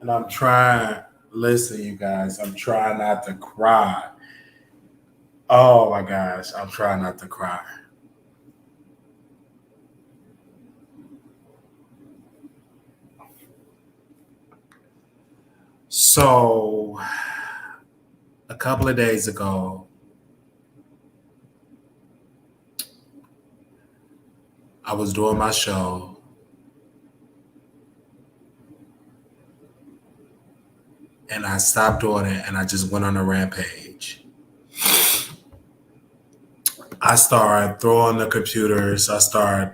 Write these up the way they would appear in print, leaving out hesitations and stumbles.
And I'm trying, listen, you guys, I'm trying not to cry. Oh my gosh, I'm trying not to cry. So, a couple of days ago, I was doing my show and I stopped doing it and I just went on a rampage. I started throwing the computers, I started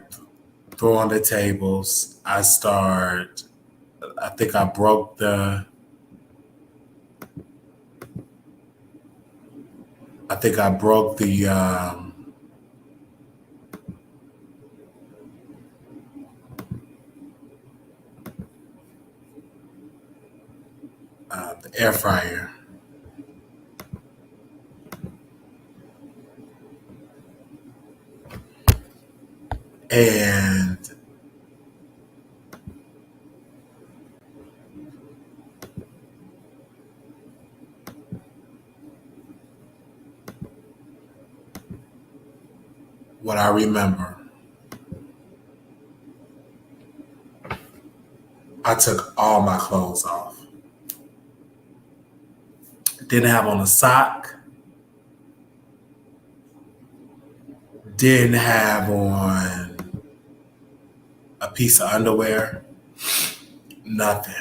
throwing the tables, I think I broke the air fryer. And what I remember, I took all my clothes off. Didn't have on a sock, didn't have on a piece of underwear, nothing.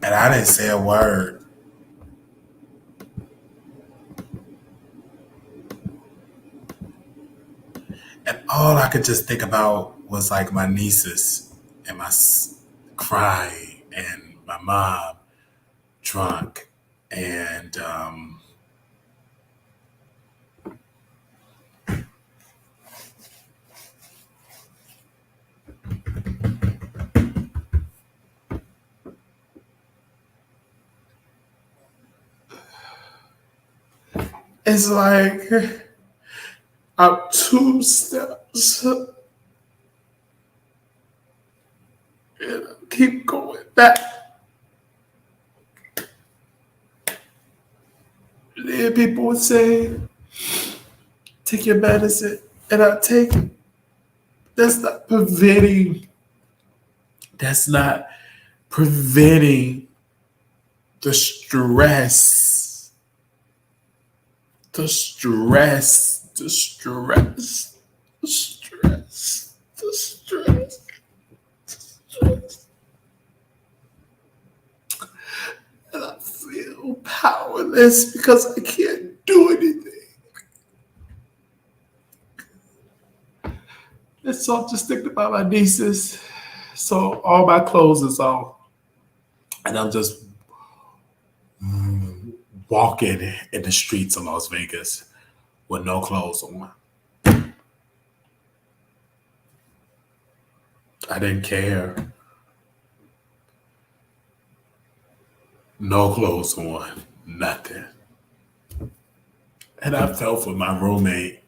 And I didn't say a word. And all I could just think about was like my nieces and crying and my mom drunk. And it's like I'm two steps and I keep going back. And then people would say, take your medicine. And I take it. That's not preventing. That's not preventing the stress. The stress. The stress. The stress. The stress. The stress. And I feel powerless because I can't do anything. And so I'm just thinking about my nieces. So all my clothes is off. And I'm just walking in the streets of Las Vegas with no clothes on. I didn't care. No clothes on. Nothing. And I felt for my roommate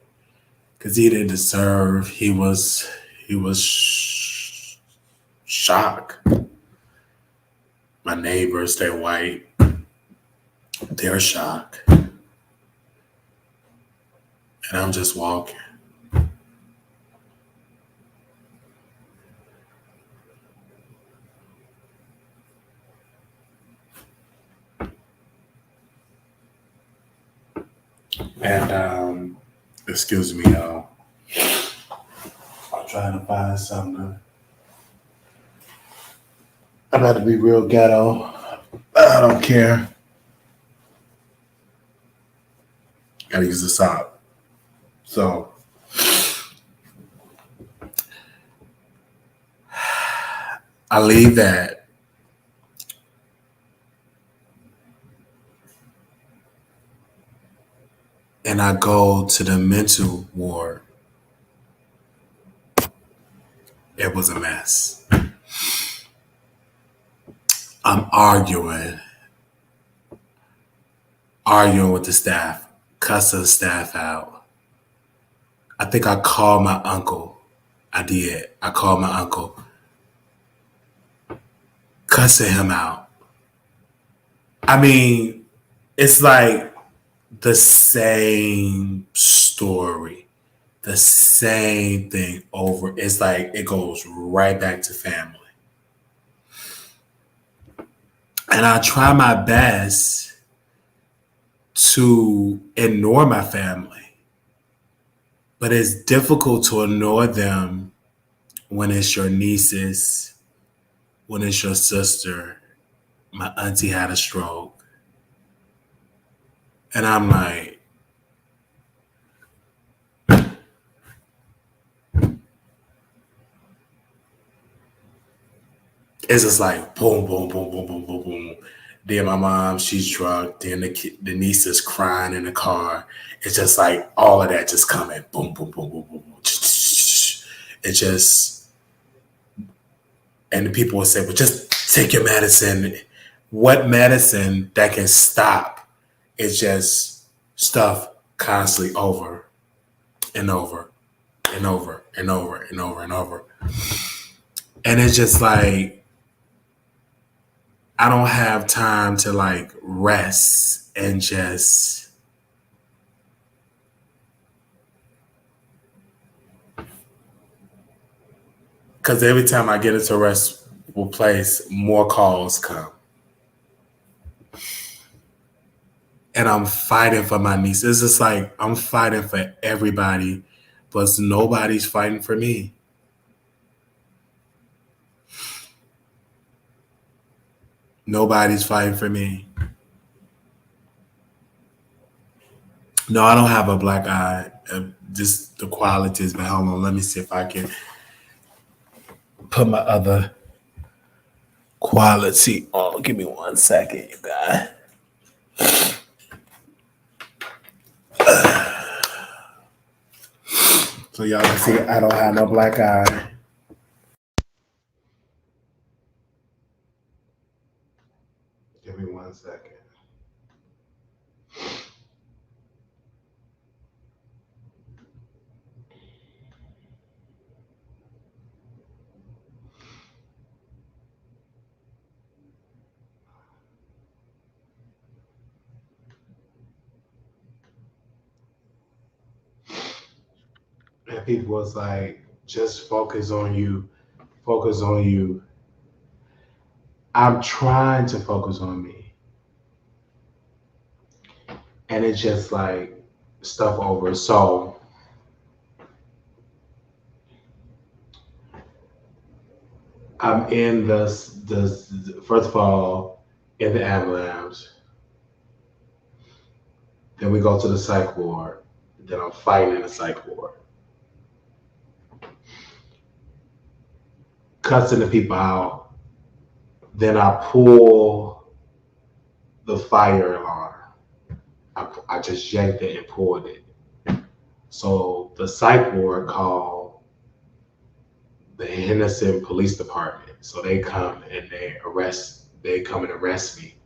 because he didn't deserve. He was shocked. My neighbors, they're white. They're shocked. And I'm just walking. And excuse me, y'all. I'm trying to find something. I got to be real ghetto. I don't care. Gotta use the sock. So I leave that. And I go to the mental ward. It was a mess. I'm arguing with the staff, cussing the staff out. I think I called my uncle. I did. I called my uncle, cussing him out. I mean, it's like the same story, the same thing over. It's like it goes right back to family. And I try my best to ignore my family, but it's difficult to ignore them when it's your nieces, when it's your sister. My auntie had a stroke. And I'm like, it's just like boom, boom, boom, boom, boom, boom, boom. Then my mom, she's drunk. Then the niece is crying in the car. It's just like all of that just coming. Boom, boom, boom, boom, boom, boom. It just, and the people will say, well, just take your medicine. What medicine that can stop? It's just stuff constantly over and over and over and over and over and over. And it's just like, I don't have time to like rest and just because every time I get into a restful place, more calls come. And I'm fighting for my niece. It's just like I'm fighting for everybody, but nobody's fighting for me. Nobody's fighting for me. No, I don't have a black eye. Just the qualities, but hold on. Let me see if I can put my other quality on. Give me 1 second, you guys. So y'all can see I don't have no black eye. Give me 1 second. And people was like, just focus on you, focus on you. I'm trying to focus on me. And it's just like stuff over. So I'm in the first of all, in the ambulance. Then we go to the psych ward. Then I'm fighting in the psych ward. Cussing the people out. Then I pull the fire alarm. I just yanked it and pulled it. So the psych ward called the Henderson Police Department. So they come and they come and arrest me.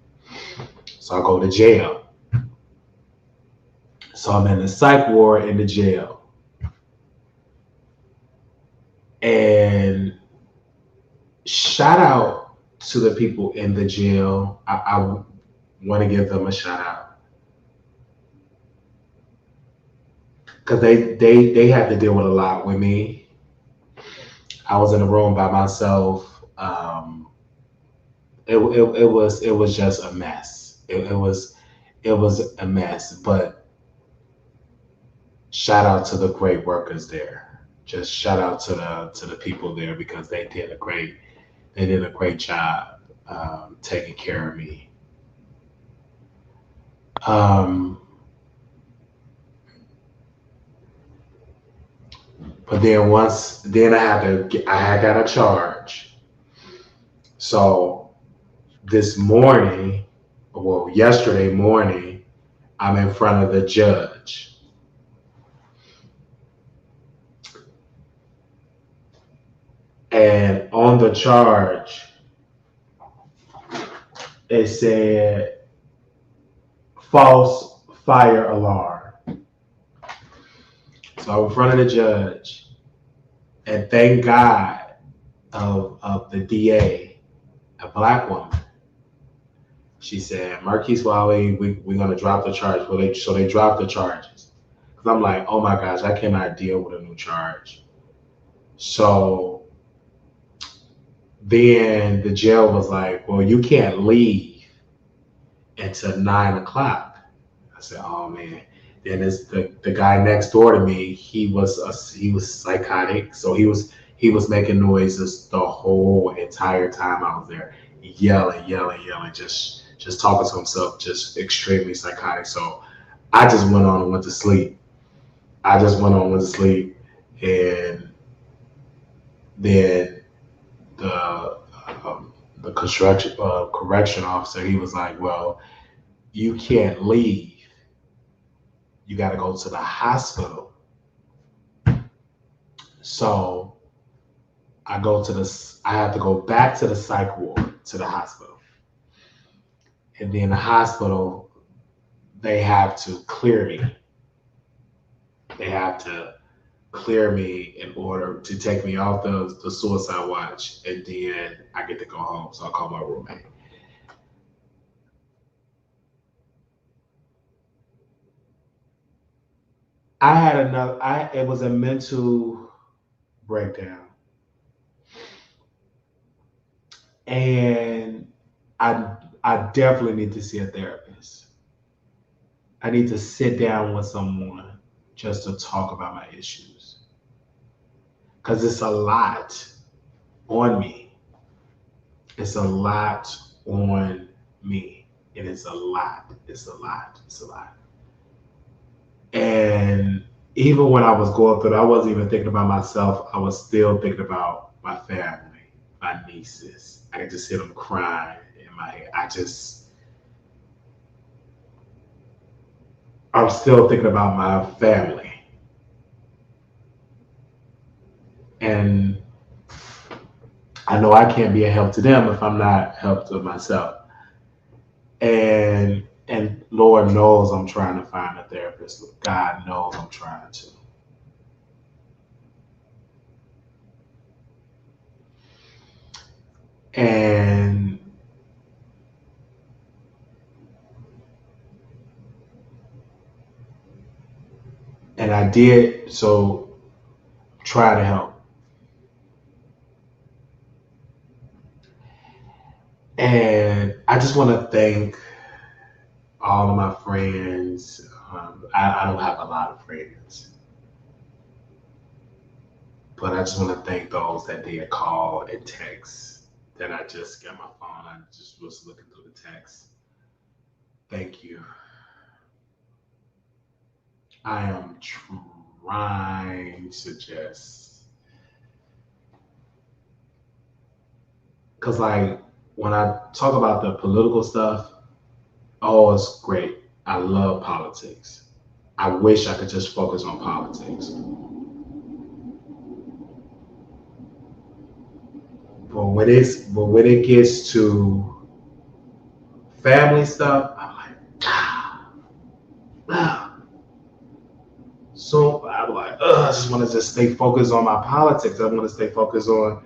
So I go to jail. So I'm in the psych ward in the jail. And shout out to the people in the jail. I want to give them a shout out. Because they had to deal with a lot with me. I was in a room by myself. It was just a mess. It was a mess. But shout out to the great workers there. Just shout out to the people there because they did a great job taking care of me. But then I got a charge. So yesterday morning, I'm in front of the judge. And on the charge, it said false fire alarm. So I'm in front of the judge, and thank God of the DA, a black woman. She said, Marquise Wiley, we're going to drop the charge. So they dropped the charges. Because I'm like, oh my gosh, I cannot deal with a new charge. So then the jail was like, well, you can't leave until 9 o'clock. I said, oh man. Then the guy next door to me, he was psychotic. So he was making noises the whole entire time I was there, yelling, just talking to himself, just extremely psychotic. So I just went on and went to sleep. And then the correction officer, he was like, well, you can't leave. You got to go to the hospital. So I have to go back to the psych ward, to the hospital. And then the hospital, they have to clear me. They have to clear me in order to take me off the suicide watch, and then I get to go home. So I call my roommate. It was a mental breakdown. And I definitely need to see a therapist. I need to sit down with someone just to talk about my issues. Because it's a lot on me. It's a lot on me. And it's a lot. And even when I was going through it, I wasn't even thinking about myself. I was still thinking about my family, my nieces. I could just hear them crying in my head. I'm still thinking about my family. And I know I can't be a help to them if I'm not help to myself. And Lord knows I'm trying to find a therapist. God knows I'm trying to. And I did, so try to help. And I just want to thank all of my friends. I don't have a lot of friends, but I just want to thank those that did call and text. That I just got my phone. I just was looking through the text. Thank you. I am trying to just, because like when I talk about the political stuff, oh, it's great. I love politics. I wish I could just focus on politics. But when it gets to family stuff, I'm like, so I'm like, I just want to just stay focused on my politics. I want to stay focused on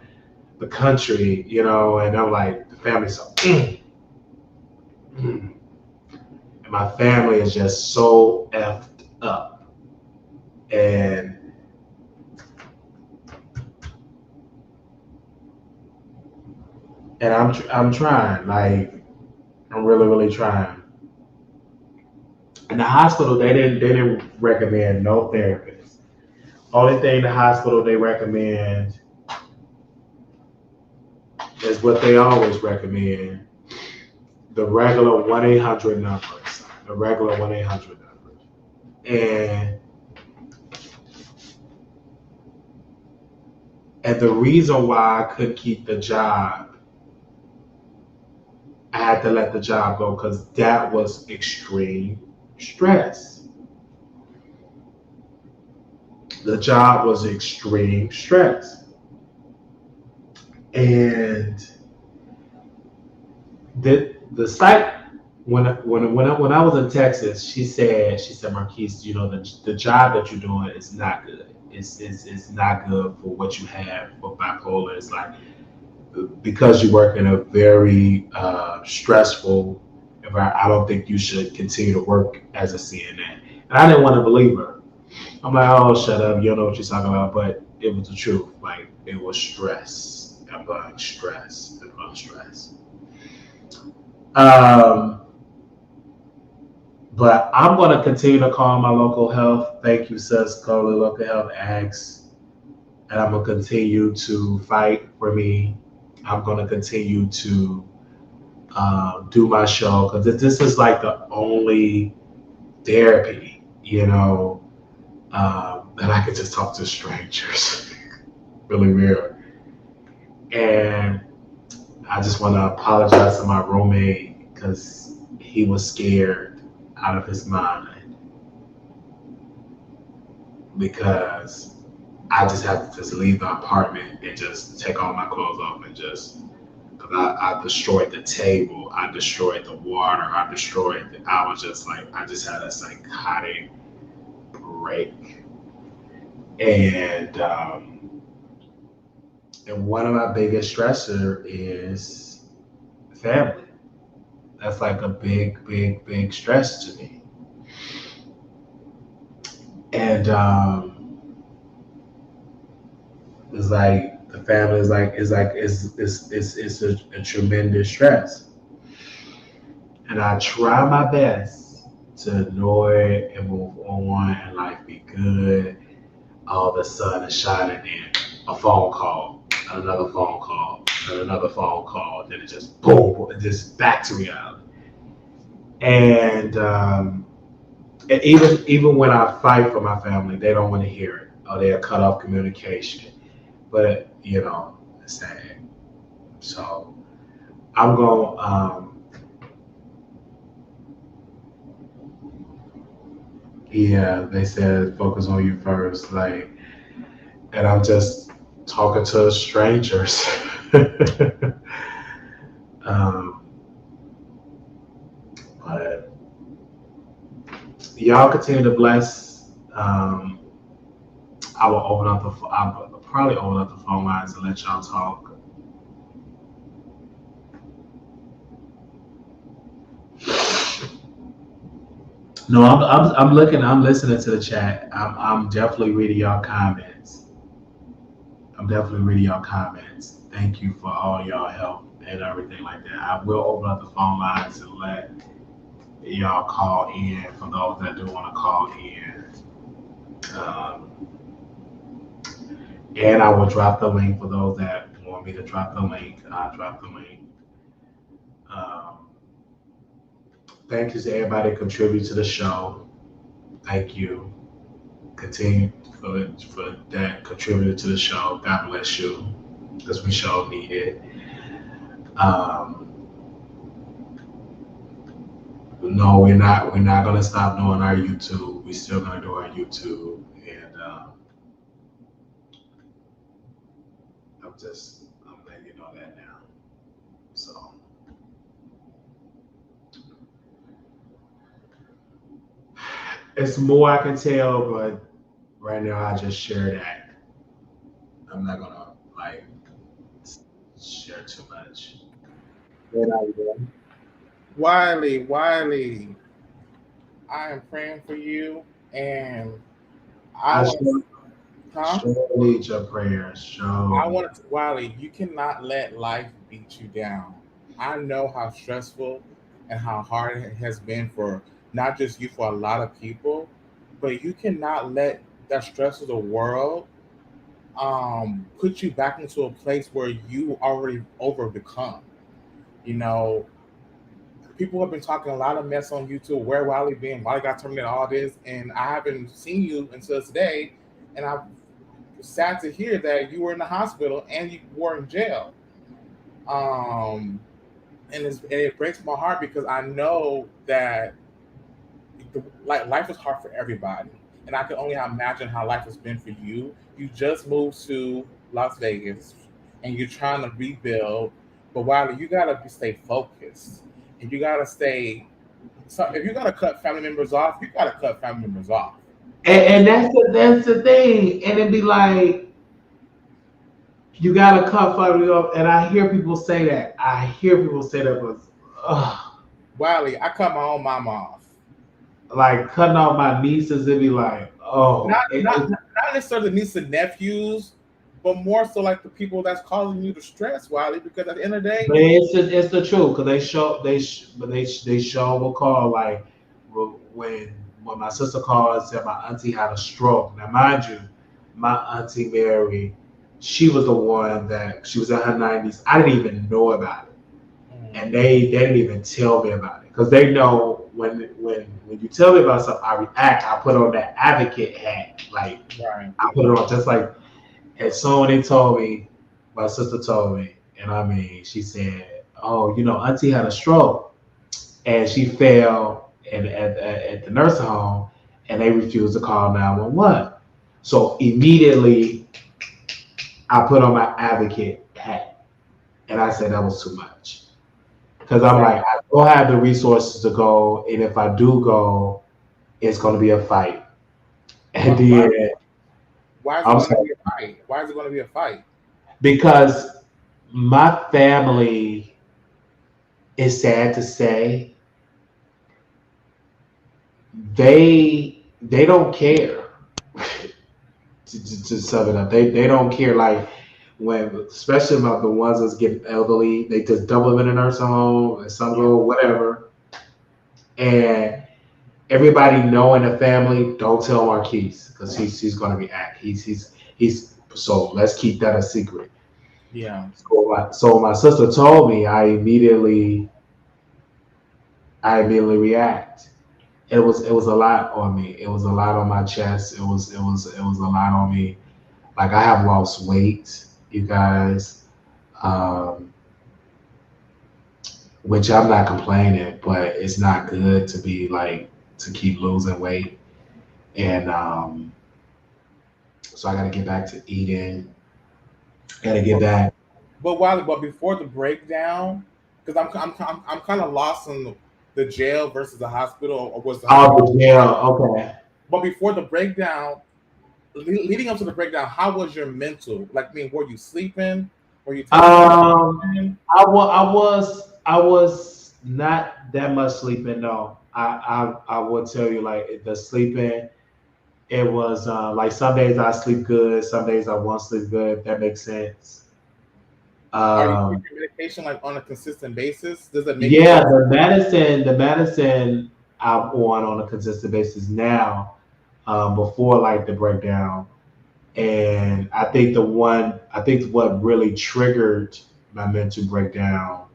the country, and I'm like, the family stuff. And my family is just so effed up. And I'm trying, like, I'm really, really trying. In the hospital, they didn't recommend no therapist. Only thing the hospital they recommend is what they always recommend: the regular 1-800 numbers. The regular 1-800 numbers. And the reason why I couldn't keep the job, I had to let the job go because that was extreme stress. The job was extreme stress. And the psych when I was in Texas, she said Marquise, the job that you're doing is not good. It's not good for what you have for bipolar. It's like because you work in a very stressful environment. I don't think you should continue to work as a CNA. And I didn't want to believe her. I'm like, oh, shut up. You don't know what you're talking about. But it was the truth. Like, it was stress. I'm going stress. I'm going stress. Um, but I'm going to continue to call my local health. Thank you, sis. Call the local health acts. And I'm going to continue to fight for me. I'm going to continue to do my show because this is like the only therapy, that I could just talk to strangers. Really weird. And I just want to apologize to my roommate because he was scared out of his mind because I just have to just leave the apartment and just take all my clothes off and just because I destroyed the table, I destroyed the water, I was just like I just had a psychotic break. And one of my biggest stressor is family. That's like a big, big, big stress to me. And it's like the family is a tremendous stress. And I try my best to ignore it and move on and life be good. All the sun is shining in. A phone call, another phone call, and another phone call. Then it just boom, it just back to reality. And even when I fight for my family, they don't want to hear it, or they'll cut off communication. But it's sad. So I'm going. Yeah, they said focus on you first, like, and I'm just talking to strangers. um, but y'all continue to bless. I will open up I will probably open up the phone lines and let y'all talk. No, I'm looking. I'm listening to the chat. I'm definitely reading y'all comments. I'm definitely reading y'all comments. Thank you for all y'all help and everything like that. I will open up the phone lines and let y'all call in for those that do want to call in. Um, and I will drop the link for those that want me to drop the link. I'll drop the link. Um, Thank you to everybody that contribute to the show. Thank you. Continue for that contributor to the show. God bless you, because we sure need it. Um, no, we're not. We're not gonna stop doing our YouTube. We're still gonna do our YouTube, and I'm letting you know that now. So it's more I can tell, but right now I just share that. I'm not gonna like share too much. Wiley, I am praying for you, and I I want, sure, huh? sure need your prayers. I Sure. want to, Wiley. You cannot let life beat you down. I know how stressful and how hard it has been for not just you, for a lot of people, but you cannot let that stress of the world put you back into a place where you already overbecome. You know, people have been talking a lot of mess on YouTube. Where Wiley been? Wiley got terminated, all this, and I haven't seen you until today. And I'm sad to hear that you were in the hospital and you were in jail. Um, and it breaks my heart because I know that like life is hard for everybody, and I can only imagine how life has been for you. You just moved to Las Vegas, and you're trying to rebuild. But Wiley, you gotta stay focused, and you gotta stay. So if you gotta cut family members off, you gotta cut family members off. And that's the thing. And it'd be like, you gotta cut family off. And I hear people say that. I hear people say that, but Wiley, I cut my own mama off. like cutting off my nieces, it'd be like, Not oh, not not necessarily the nieces and nephews, but more so like the people that's causing you the stress, Wiley. Because at the end of the but day, it's the truth because they show will call like when my sister called and said my auntie had a stroke. Now, mind you, my auntie Mary, she was the one that she was in her 90s. I didn't even know about it, and they didn't even tell me about it because they know when you tell me about something, I react. I put on that advocate hat, like right. I put it on just like. And so when they told me, my sister told me, and I mean, she said, "Oh, Auntie had a stroke, and she fell at the nursing home, and they refused to call 911." So immediately, I put on my advocate hat, and I said that was too much because I'm Right. like, I don't have the resources to go, and if I do go, it's going to be a fight. And Why, why, then why is it I'm going to sorry be a fight? Why is it going to be a fight? because my family is sad to say they don't care to sum it up. They don't care like when especially about the ones that's getting elderly, they just double them in a nursing home and some Yeah. go whatever. And everybody know in the family, don't tell Marquise because he's gonna be act. He's so let's keep that a secret. Yeah. So my sister told me, I immediately react. It was a lot on me. It was a lot on my chest. It was a lot on me. Like I have lost weight, you guys, um, which I'm not complaining, but it's not good to be like to keep losing weight. And so I got to get back to eating. Got to get But back. but before the breakdown, because I'm kind of lost in the jail versus the hospital, or was the Oh, hospital? yeah. Okay. But before the breakdown, leading up to the breakdown, how was your mental? Like, I mean, were you sleeping? Were you taking Um, medication? I was not that much sleeping. No, I will tell you like the sleeping. It was like some days I sleep good, some days I won't sleep good. If that makes sense. Are you taking Um, medication like on a consistent basis? Does it make you yeah, feel? the medicine I'm on a consistent basis now. Before like the breakdown, and I think what really triggered my mental breakdown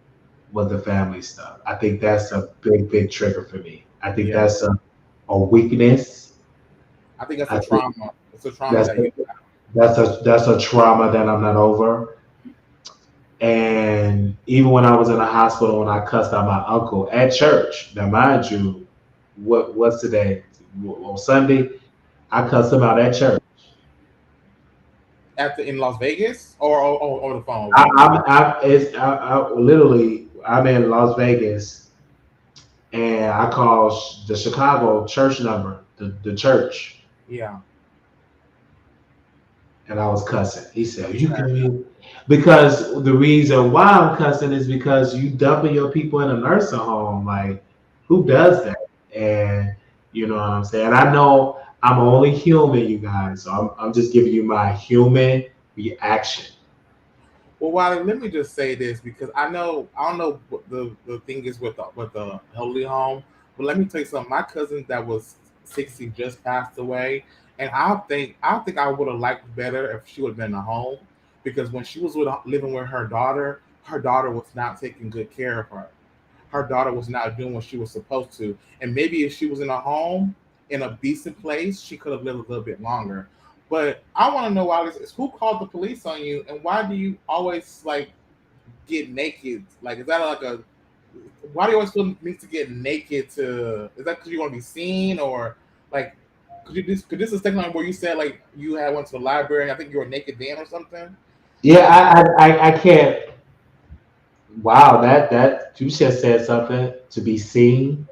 was the family stuff. I think that's a big trigger for me. I think Yeah, that's a weakness. I think that's a I think trauma. It's a trauma that's that you. that's a trauma that I'm not over. And even when I was in the hospital, when I cussed out my uncle at church, now mind you, what's today? On Sunday, I cussed him out at church. At the in Las Vegas or over the phone I, with him. I'm literally I'm in Las Vegas and I call the Chicago church number, the church, Yeah, and I was cussing. He said, "You can be," because the reason why I'm cussing is because you dumping your people in a nursing home. Like, who yeah. does that? And you know what I'm saying. I know I'm only human, you guys. So I'm just giving you my human reaction. Well, Wiley, let me just say this because I don't know what the thing is with the elderly home, but let me tell you something. My cousin that was 60 just passed away, and I think I would have liked better if she would have been at home because when she was living with her daughter was not taking good care of her. Her daughter was not doing what she was supposed to, and maybe if she was in a home in a decent place, she could have lived a little bit longer. But I want to know, Alex, is who called the police on you, and why do you always like get naked? Like, is that like a why do you always feel need to get naked? To is that because you want to be seen, or like could this is technically where you said like you had went to the library and I think you were naked then or something? Yeah, I can't. Wow, that you just said something to be seen.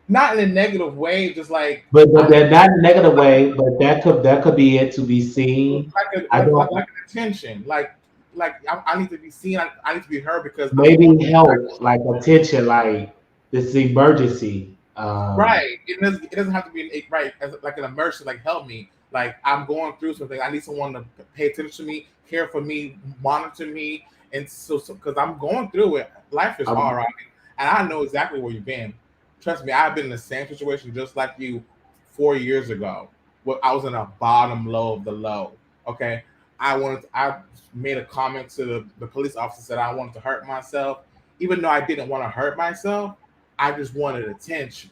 not in a negative way, just like but they're not in a negative way. But that could be it to be seen. I like don't an attention, like I need to be seen. I need to be heard because I'm going maybe help like attention like this is emergency. right. It doesn't have to be right as like an immersion. Like help me. Like I'm going through something. I need someone to pay attention to me, care for me, monitor me, and so because I'm going through it. Life is Um, hard, right? And I know exactly where you've been. Trust me, I've been in the same situation just like you 4 years ago. Well, I was in a bottom low of the low. Okay, I made a comment to the police officer said I wanted to hurt myself, even though I didn't want to hurt myself. I just wanted attention.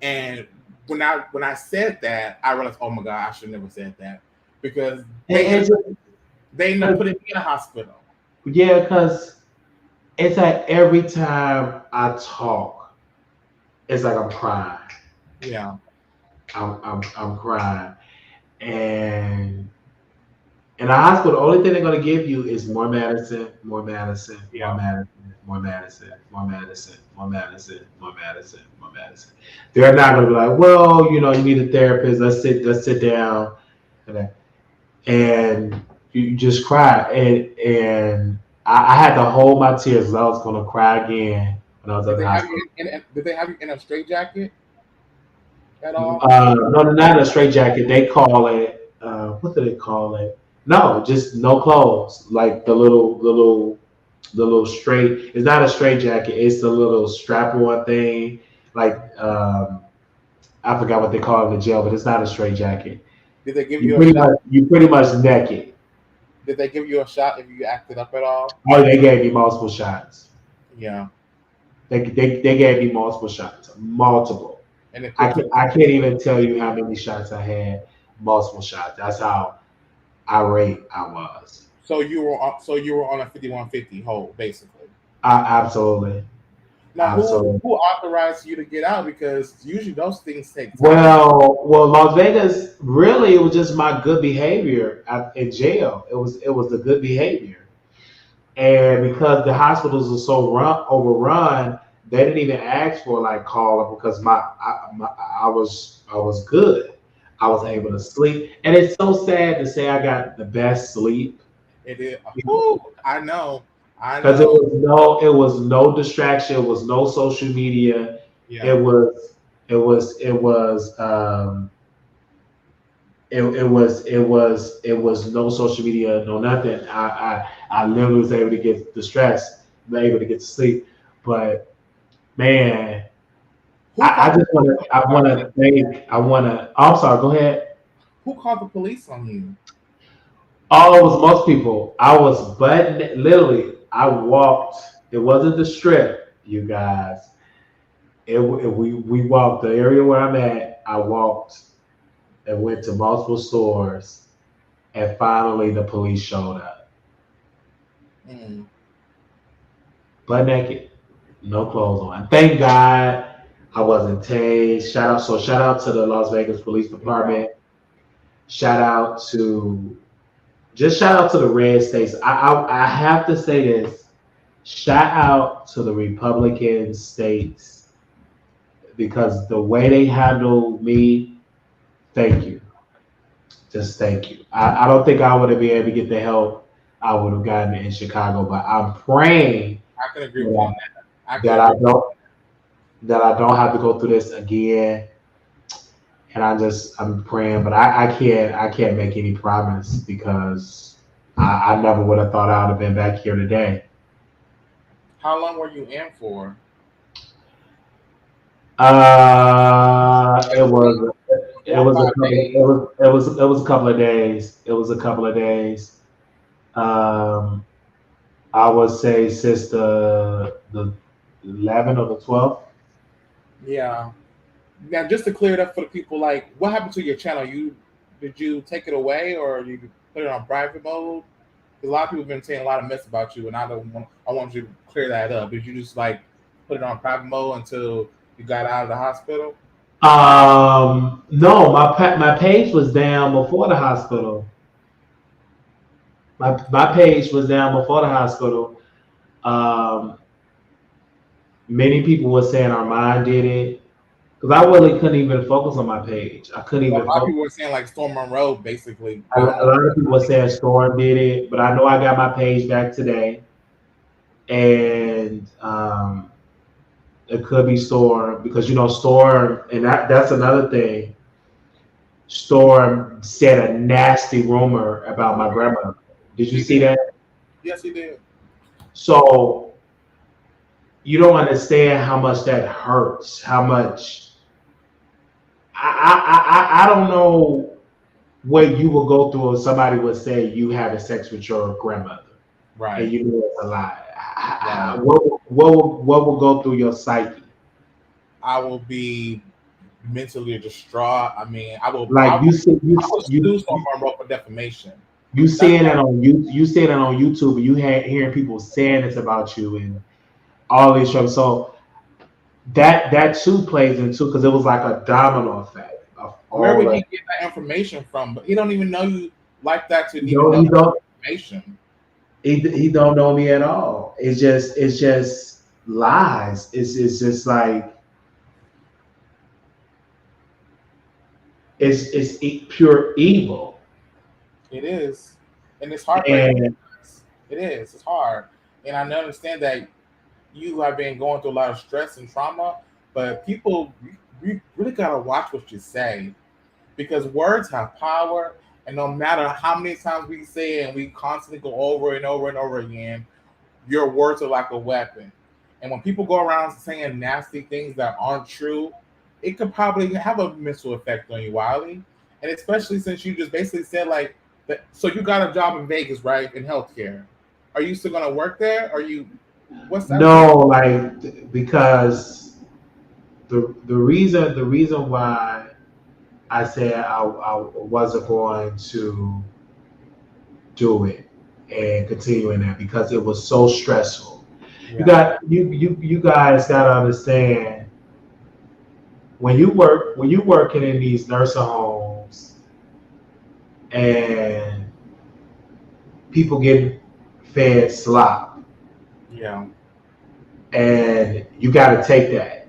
And when I said that, I realized, oh my god, I should never said that because and just, they ended up putting me in a hospital. yeah, because it's like every time I talk, it's like I'm crying. Yeah, I'm crying, and in the hospital, the only thing they're gonna give you is more medicine, more medicine, more yeah. medicine, more medicine, more medicine, more medicine, more medicine, more medicine. They're not gonna be like, well, you need a therapist. Let's sit down, and and you just cry, and I had to hold my tears 'cause I was gonna cry again when I was at Did the they have hospital. you did they have you in a straitjacket at all? No, not a straight jacket. They call it. What do they call it? No, just no clothes. Like the little straight. It's not a straight jacket. It's the little strap-on thing. Like I forgot what they call it in the jail, but it's not a straight jacket. Did they give You you a pretty shot? much you pretty much naked. Did they give you a shot if you acted up at all? Oh, they gave me multiple shots. Yeah, They gave me multiple shots. Multiple. and they I put you. can I can't even tell you how many shots I had. Multiple shots. That's how irate I was. So you were on a 5150 hold basically. Absolutely, Now, who absolutely. who authorized you to get out? Because usually those things take time. Well, Las Vegas. Really, it was just my good behavior in jail. It was the good behavior, and because the hospitals are so overrun, they didn't even ask for like call up because I was good. I was able to sleep, and it's so sad to say I got the best sleep. It is. Whew, I know. I Because know. it was no distraction, it was no social media, it Yeah. was it was no social media, no nothing. I literally was able to get the stress, able to get to sleep. But man, Who I called the just want police to on I you, want Arthur? to thank I want to. I'm sorry. Go ahead. Who called the police on you? Oh, it was most people. I was but literally I walked. It wasn't the strip, you guys. We walked the area where I'm at. I walked and went to multiple stores, and finally the police showed up, Mm. butt naked, no clothes on. Thank God I wasn't tased. Shout out to the Las Vegas Police Yeah. Department. Shout out to the red states. I have to say this. Shout out to the Republican states because the way they handle me, thank you. Just thank you. I don't think I would have been able to get the help I would have gotten in Chicago, but I'm praying I can agree with you on that, that. I can that I agree. don't that I don't have to go through this again. And I'm praying, but I can't make any promise because I never would have thought I would have been back here today. How long were you in for? It was it Four or was a five couple days. it was a couple of days. It was a couple of days. Um, I would say since the 11th or the 12th. Yeah. Now, just to clear it up for the people, like, what happened to your channel? Did you take it away or you put it on private mode? 'Cause a lot of people have been saying a lot of mess about you, and I want you to clear that up. Did you just like put it on private mode until you got out of the hospital? No, my page was down before the hospital. My page was down before the hospital. Um, Many people were saying Armand did it. because I really couldn't even focus on my page. I couldn't A even lot of focus. people were saying like Storm Monroe, basically. A I don't know. lot of people saying Storm did it, but I know I got my page back today, and it could be Storm because Storm, and that's another thing. Storm said a nasty rumor about my grandmother. Did you He see did. that? Yes, he did. So you don't understand how much that hurts. How much I don't know what you will go through if somebody would say you having sex with your grandmother and Right. you know it's a lie. Right. What will go through your psyche? I will be mentally distraught. I mean, I will. I Like will. I will sue Storm Monroe for defamation. you That's seeing it on you seeing it on YouTube and you hearing people saying this about you and all these shows. So that too plays into because it was like a domino effect of where all would that. he get that information from? But he don't even know you like that to You even know, know he that don't information. he don't know me at all. It's just lies. It's just like pure evil. It is, and it's heartbreaking. And It is. It's hard, and I understand that you have been going through a lot of stress and trauma. But people, you really gotta watch what you say because words have power, and no matter how many times we say it and we constantly go over and over and over again, your words are like a weapon. And when people go around saying nasty things that aren't true, it could probably have a mental effect on you, Wiley. And especially since you just basically said like that. So you got a job in Vegas, right, in healthcare. Are you still gonna work there? Are you? What's that? no, like because the reason why I said I wasn't going to do it and continue in that because it was so stressful. Yeah. You guys gotta understand when you working in these nursing homes and people get fed slop Yeah. and you got to take that.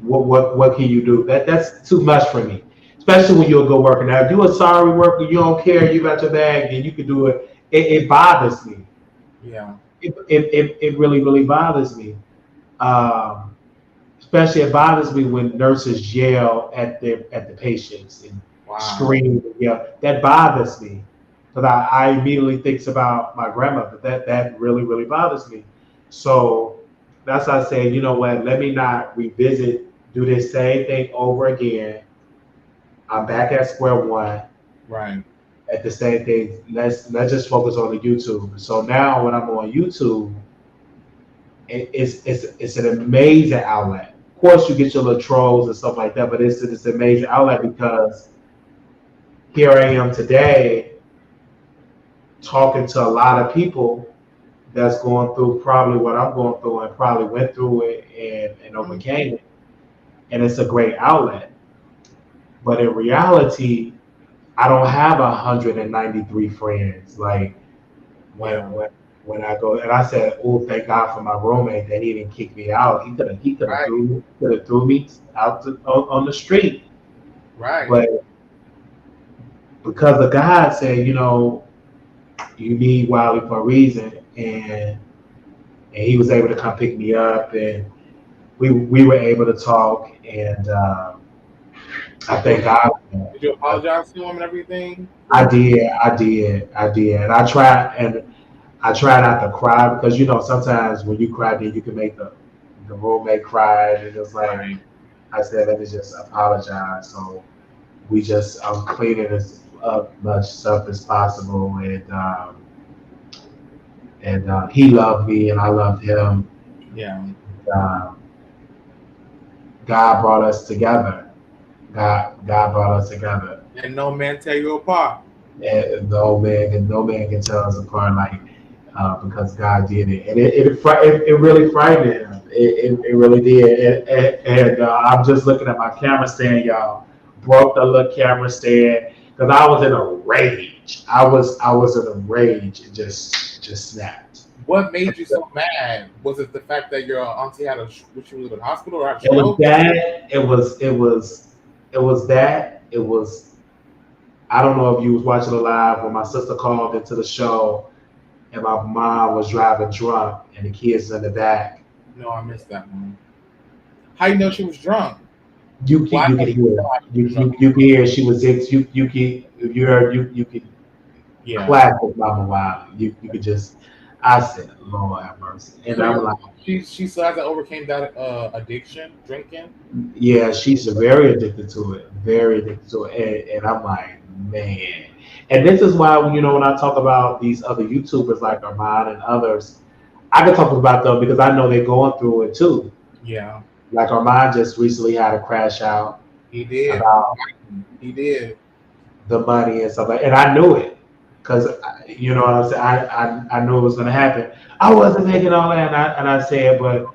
What can you do? That's too much for me, especially when you're a good worker. Now, if you're a sorry worker, you don't care, you got your bag, then you can do it. It bothers me. Yeah. It really bothers me. Um, Especially it bothers me when nurses yell at the patients and Wow. scream and yell. That bothers me because I immediately thinks about my grandmother. That really bothers me. So that's why I say, you know what? Let me not revisit, do this same thing over again. I'm back at square one Right. at the same thing. Let's just focus on the YouTube. So now when I'm on YouTube, it's an amazing outlet. Of course, you get your little trolls and stuff like that, but it's an amazing outlet because here I am today talking to a lot of people that's going through probably what I'm going through and probably went through it and overcame it. And it's a great outlet. But in reality, I don't have 193 friends. Like when Yeah. when when I go and I said, "Oh, thank God for my roommate that he didn't kick me out. He Right. could have threw me out on the street." Right. But because the God said, you need Wiley for a reason, and he was able to come pick me up, and we were able to talk, and I thank God. Did you apologize to him and everything? I did, and I try not to cry because sometimes when you cry, then you can make the roommate cry, and it's like Right. I said, let me just apologize. So I'm cleaning as up much stuff as possible, and he loved me and I loved him. Yeah. Um, God brought us together. God brought us together. And no man tear you apart. And no man can tell us apart because God did it, and it really frightened him. It really did, and I'm just looking at my camera stand, y'all. Broke the little camera stand because I was in a rage. I was in a rage and just snapped. What made you so mad? Was it the fact that your auntie had she was in the hospital or had a It was stroke? that. It was that. It was. I don't know if you was watching it live when my sister called into the show and my mom was driving drunk and the kids in the back. No, I missed that one. How you know she was drunk? Well, I You know could you hear. know how she was drunk. You could hear she was you could Yeah. classic Mama Wiley. You could just I said, Lord have mercy. And So I'm you're like, she still hasn't overcame that addiction, drinking. yeah, she's very addicted to it. Very addicted to it. And I'm like, man. And this is why when I talk about these other YouTubers like Armand and others, I can talk about them because I know they're going through it too. Yeah, Like Armand just recently had a crash out he did. about He did. the money and stuff like, and I knew it because you know what I'm saying. I knew it was going to happen. I wasn't thinking all that, and I said, but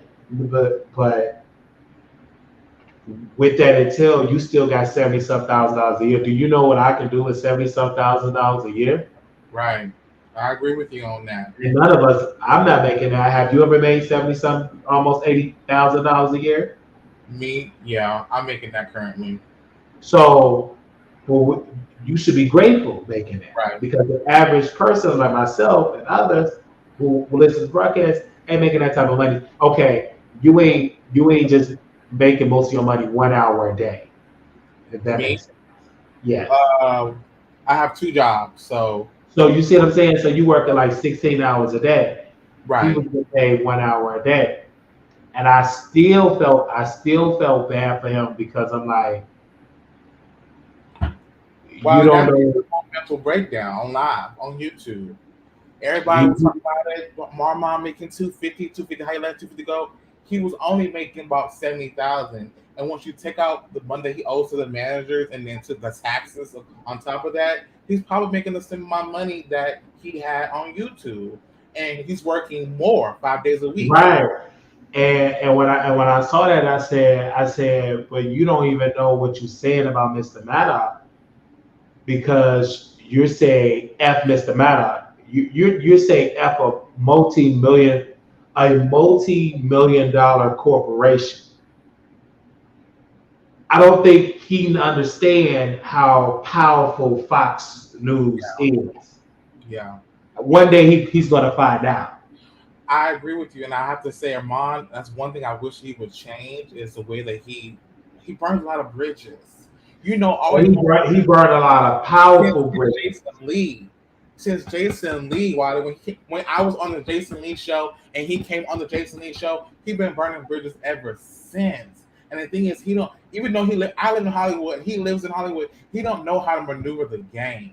with that until you still got 70 some thousand dollars a year. Do you know what I can do with 70 some $1,000 a year? Right. I agree with you on that. And none of us. I'm not making that. Have you ever made 70 some, almost $80,000 a year? Me, yeah, I'm making that currently. So, well, you should be grateful making it Right. because the average person like myself and others who listen to broadcasts ain't making that type of money. Okay, you ain't just making most of your money 1 hour a day. If that Me, makes sense. Yes. I have two jobs, so So you see what I'm saying? So you work at like 16 hours a day. He right. was getting paid 1 hour a day. And I still felt bad for him because I'm like, you Well, don't that's know. a mental breakdown on live on YouTube. Everybody was You, talking about it. Marmon making 250. How you let 250 go? He was only making about 70,000. And once you take out the money that he owes to the managers and then to the taxes on top of that, he's probably making the same amount of money that he had on YouTube. And he's working more 5 days a week. right. And when I saw that, I said, but you don't even know what you're saying about Mr. Maddox because you're saying F Mr. Maddox. You're saying F a multi-million dollar corporation. I don't think he can understand how powerful Fox News is. Yeah. One day he's going to find out. I agree with you, and I have to say, Armand, that's one thing I wish he would change is the way that he burns a lot of bridges. Well, Always he burned a lot of since powerful bridges. Jason Lee. Since Jason Lee, when I was on the Jason Lee show and he came on the Jason Lee show, he been burning bridges ever since. And the thing is, he don't even though I live in Hollywood, he lives in Hollywood. He don't know how to maneuver the game.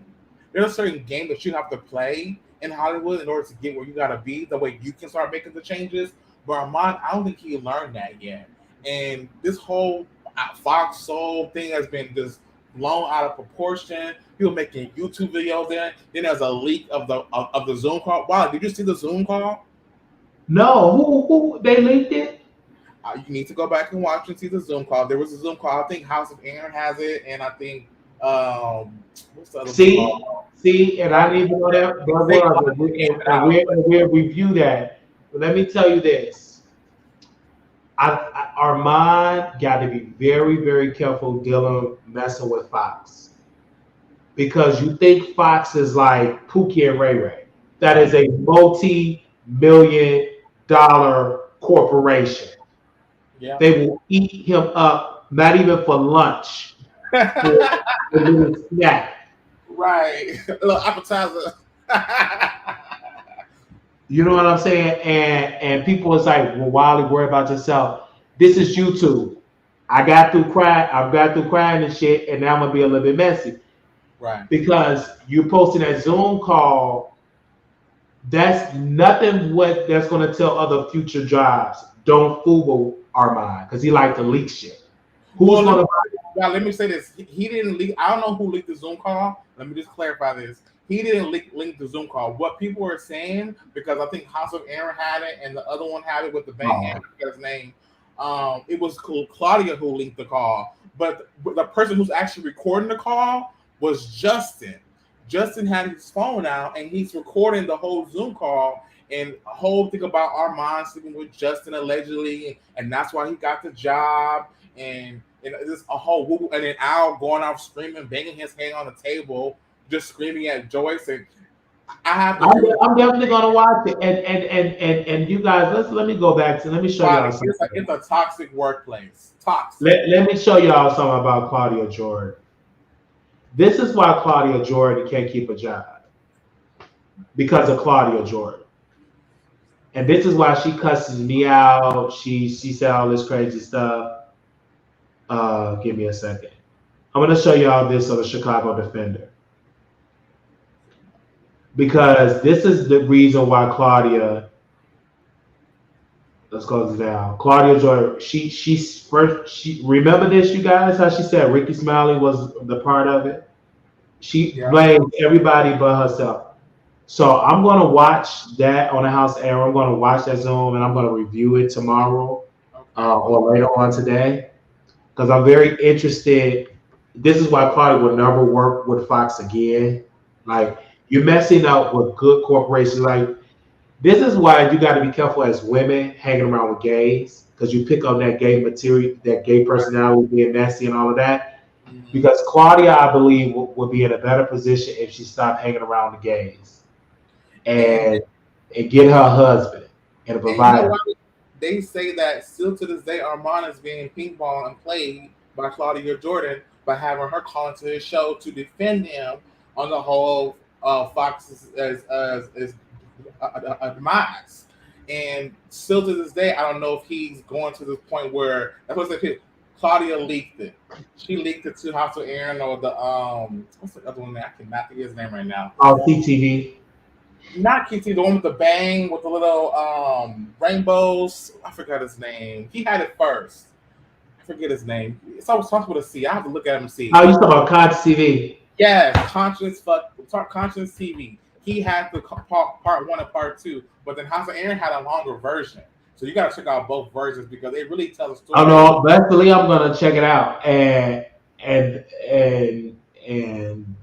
There's a certain game that you have to play in Hollywood in order to get where you gotta be. The way you can start making the changes. But Armand, I don't think he learned that yet. And this whole Fox Soul thing has been just blown out of proportion. People making YouTube videos there. Then there's a leak of the Zoom call. Wow, did you see the Zoom call? No, who they leaked it? You need to go back and watch and see the Zoom call. There was a Zoom call. I think House of Aaron has it, and I think what's the other Zoom call? See, and I didn't even know that. And we'll review that. But let me tell you this: Armand got to be very, very careful messing with Fox because you think Fox is like Pookie and Ray Ray. That is a multi-million-dollar corporation. Yeah. They will eat him up, not even for lunch. For a little snack. Right. A little appetizer. You know what I'm saying? And people is like, well, Wiley, worry about yourself. This is YouTube. I got through crying and shit, and now I'm gonna be a little bit messy. Right. Because you're posting that Zoom call, that's nothing that's gonna tell other future jobs. Don't fool Armand, because he like to leak shit. Let me say this. He didn't leak. I don't know who leaked the Zoom call. Let me just clarify this. He didn't link the Zoom call. What people were saying, because I think House of Aaron had it and the other one had it with the bank. I forget his name. It was Claudia who linked the call. But the person who's actually recording the call was Justin. Justin had his phone out and he's recording the whole Zoom call. and a whole thing about Armand sleeping with Justin allegedly, and that's why he got the job, and this a whole woo, and then Al going off screaming, banging his hand on the table, just screaming at Joyce, and I have to agree with I'm definitely gonna watch it. And you guys, let me go back to let me show y'all something. it's a toxic workplace. Toxic. Let me show y'all something about Claudia Jordan. This is why Claudia Jordan can't keep a job. Because of Claudia Jordan. And this is why she cusses me out. She said all this crazy stuff. Give me a second. I'm gonna show y'all this of the Chicago Defender. Because this is the reason why Claudia, let's go down. Claudia Jordan, she remember this, you guys, how she said Ricky Smiley was the part of it? She blamed everybody but herself. So I'm gonna watch that on the house air. I'm gonna watch that Zoom and I'm gonna review it tomorrow or later on today. Because I'm very interested. This is why Claudia would never work with Fox again. Like, you're messing up with good corporations. Like, this is why you got to be careful as women hanging around with gays, because you pick up that gay material, that gay personality, being messy and all of that. Because Claudia, I believe, would be in a better position if she stopped hanging around the gays and get her husband and a provider. You know, they say that still to this day, Armand is being ping-ponged and played by Claudia Jordan by having her call into his show to defend him on the whole Fox as demise. And still to this day, I don't know if he's going to the point where that's what I said. Claudia leaked it. She leaked it to Hosptial Aaron or the what's the other one? I cannot think of his name right now. Oh, TTV. Not KT, the one with the bang with the little rainbows. I forgot his name. He had it first. I forget his name. It's always possible to see. I have to look at him and see. Oh, you talking about Conscious TV? Yes, Conscious TV. He had the part 1 and part 2, but then House of Aaron had a longer version. So you got to check out both versions because they really tell the story. Oh no, definitely I'm gonna check it out, and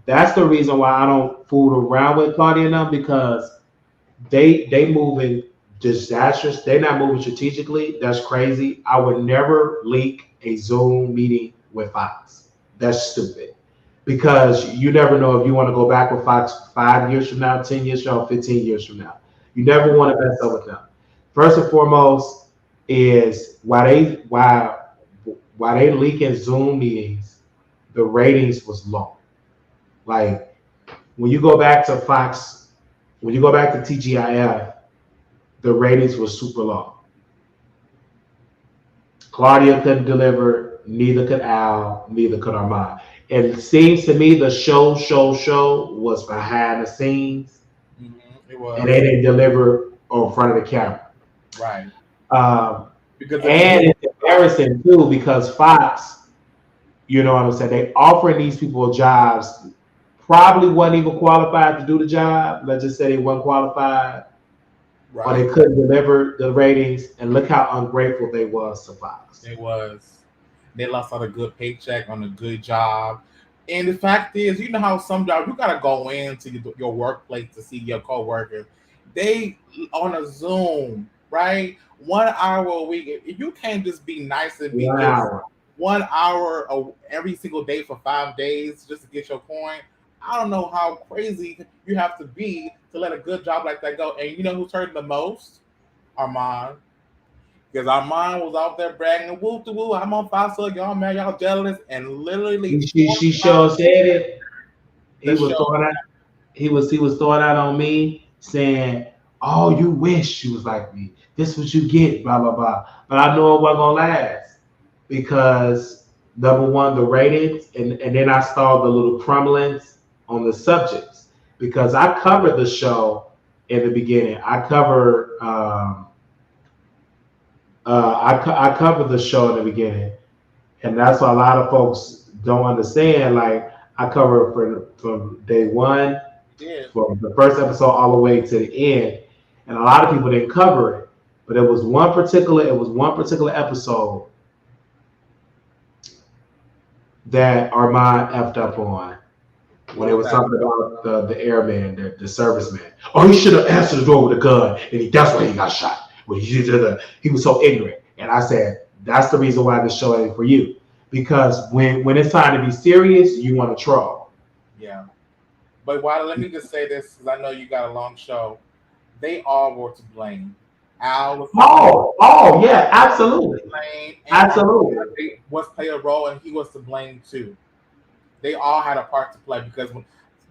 that's the reason why I don't fool around with Claudia and them, because they moving disastrous. They're not moving strategically. That's crazy. I would never leak a Zoom meeting with Fox. That's stupid. Because you never know if you want to go back with Fox 5 years from now, 10 years from now, 15 years from now. You never want to mess up with them. First and foremost is why they leaking Zoom meetings, the ratings was low. Like, when you go back to Fox, when you go back to TGIF, the ratings were super low. Claudia couldn't deliver, neither could Al, neither could Armand. And it seems to me the show was behind the scenes. It was. And they didn't deliver in front of the camera. Right. Because it's embarrassing too, because Fox, you know what I'm saying, they offering these people jobs, probably wasn't even qualified to do the job. Let's just say they weren't qualified. Right. Or they couldn't deliver the ratings, and look how ungrateful they was to Fox. It was. They lost out a good paycheck on a good job. And the fact is, you know how some jobs, you got to go into your workplace to see your coworkers. They on a Zoom, right? 1 hour a week. If you can't just be nice and be 1 hour every single day for 5 days just to get your coin, I don't know how crazy you have to be to let a good job like that go. And you know who's hurting the most? Armand. Because Armand was out there bragging, woo to woo, I'm on Foxtel, y'all mad, y'all jealous, and literally she sure said it. He was throwing out on me, saying, "Oh, you wish you was like me. This what you get, blah blah blah." But I know it wasn't gonna last because number one, the ratings, and then I saw the little crumblings on the subjects because I covered the show in the beginning. I covered I covered the show in the beginning, and that's what a lot of folks don't understand. Like, I covered from day one, from the first episode all the way to the end, and a lot of people didn't cover it. But it was one particular episode that Armand effed up on, when What they was was that? talking about the airman, the serviceman. Oh, he should have answered the door with a gun, and that's why he got shot. Well, he was so ignorant. And I said, that's the reason why this show ain't for you. Because when it's time to be serious, you want to troll. Yeah. But why? Let me just say this, because I know you got a long show. They all were to blame. Al was to blame. Oh, yeah, absolutely. And Absolutely. was play a role, and he was to blame too. They all had a part to play because